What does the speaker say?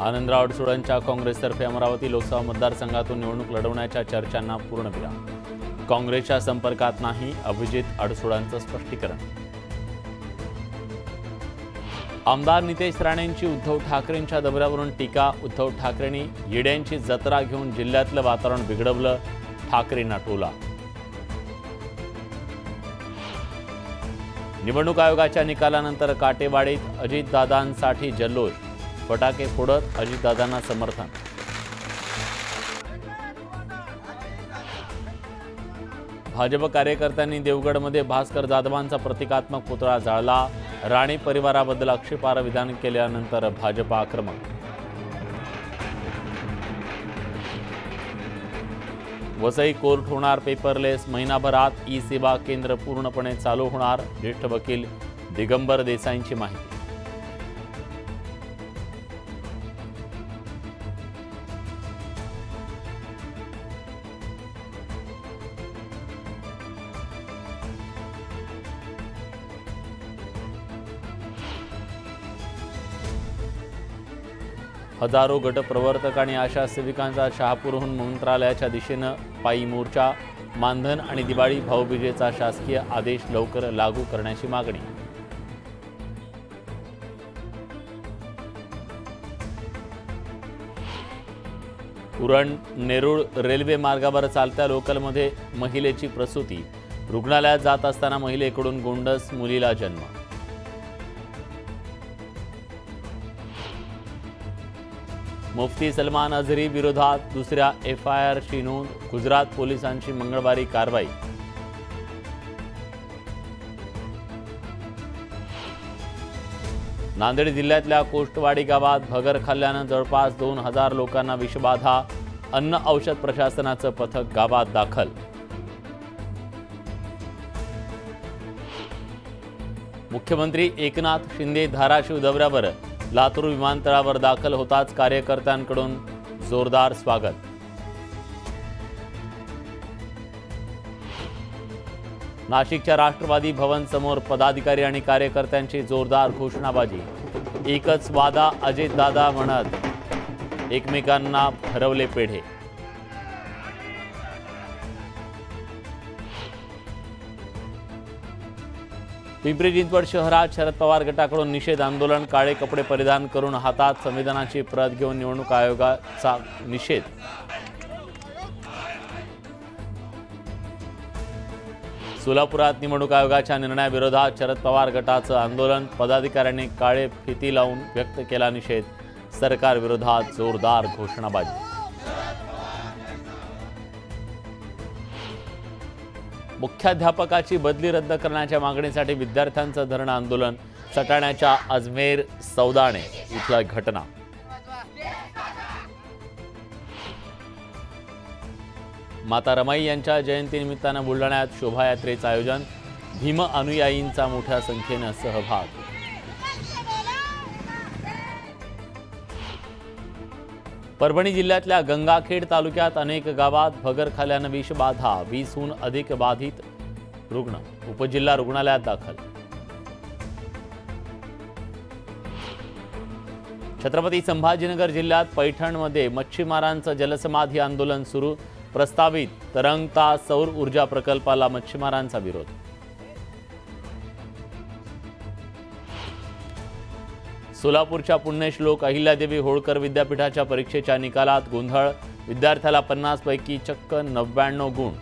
आनंदराव अडसुळांच्या काँग्रेसतर्फे अमरावती लोकसभा मतदारसंघातून निवडणूक लढवण्याच्या चर्चांना पूर्णविराम। काँग्रेसच्या संपर्कात नाही अभिजित अडसुळांचं स्पष्टीकरण। आमदार नितेश राणेंची उद्धव ठाकरेंच्या दौऱ्यावरून टीका। उद्धव ठाकरेंनी येड्यांची जत्रा घेऊन जिल्ह्यातलं वातावरण बिघडवलं, ठाकरेंना टोला। निवडणूक आयोगाच्या निकालानंतर काटेवाडीत अजितदादांसाठी जल्लोष, फटाके फोडत अजितदादांना समर्थन। भाजप कार्यकर्त्यांनी देवगडमध्ये भास्कर जाधवांचा प्रतिकात्मक पुतळा जाळला। राणे परिवाराबद्दल आक्षेपार्ह विधान केल्यानंतर भाजप आक्रमक। वसई कोर्ट होणार पेपरलेस, महिनाभरात ई सेवा केंद्र पूर्णपणे चालू होणार, ज्येष्ठ वकील दिगंबर देसाईंची माहिती। हजारो गटप्रवर्तक आणि आशा सेविकांचा शहापूरहून मंत्रालयाच्या दिशेनं पायी मोर्चा। मानधन आणि दिवाळी भाऊबीजेचा शासकीय आदेश लवकर लागू करण्याची मागणी। उरण नेरूळ रेल्वे मार्गावर चालत्या लोकलमध्ये महिलेची प्रसूती, रुग्णालयात जात असताना महिलेकडून गोंडस मुलीला जन्म। मुफ्ती सलमान अझहरी विरोधात दुसऱ्या FIRची नोंद, गुजरात पोलिसांची मंगळवारी कारवाई। नांदेड जिल्ह्यातल्या कोष्टवाडी गावात भगर खाल्ल्यानं जवळपास 2000 लोकांना विषबाधा, अन्न औषध प्रशासनाचं पथक गावात दाखल। मुख्यमंत्री एकनाथ शिंदे धाराशिव दौऱ्यावर, लातूर विमानतळावर दाखल होताच कार्यकर्त्यांकडून जोरदार स्वागत। नाशिकच्या राष्ट्रवादी भवन समोर पदाधिकारी आणि कार्यकर्त्यांची जोरदार घोषणाबाजी, एकच वादा अजितदादा म्हणत एकमेकांना भरवले पेढे। पिंपरी चिंचवड शहरात शरद पवार गटाकडून निषेध आंदोलन, काळे कपडे परिधान करून हातात संविधानाची प्रत घेऊन निवडणूक आयोगाचा निषेध। सोलापुरात निवडणूक आयोगाच्या निर्णयाविरोधात शरद पवार गटाचं आंदोलन, पदाधिकाऱ्यांनी काळे फिती लावून व्यक्त केला निषेध, सरकार विरोधात जोरदार घोषणाबाजी। मुख्याध्यापकाची बदली रद्द करण्याच्या मागणीसाठी विद्यार्थ्यांचं धरणं आंदोलन, सटाण्याच्या अजमेर सौदाणे इथली घटना। माता रमाई यांच्या जयंतीनिमित्तानं बुलढाण्यात शोभायात्रेचं आयोजन, भीम अनुयायींचा मोठ्या संख्येनं सहभाग। परभणी जिल्ह्यातल्या गंगाखेड तालुक्यात अनेक गावात भगर खाल्ल्यानं विषबाधा, 20हून अधिक बाधित रुग्ण उपजिल्हा रुग्णालयात दाखल। छत्रपती संभाजीनगर जिल्ह्यात पैठणमध्ये मच्छीमारांचं जलसमाधी आंदोलन सुरू, प्रस्तावित तरंगता सौर ऊर्जा प्रकल्पाला मच्छीमारांचा विरोध। सोलापूरच्या पुण्यश्लोक अहिल्यादेवी होळकर विद्यापीठाच्या परीक्षेच्या निकालात गोंधळ, विद्यार्थ्याला 50 पैकी चक्क 99 गुण।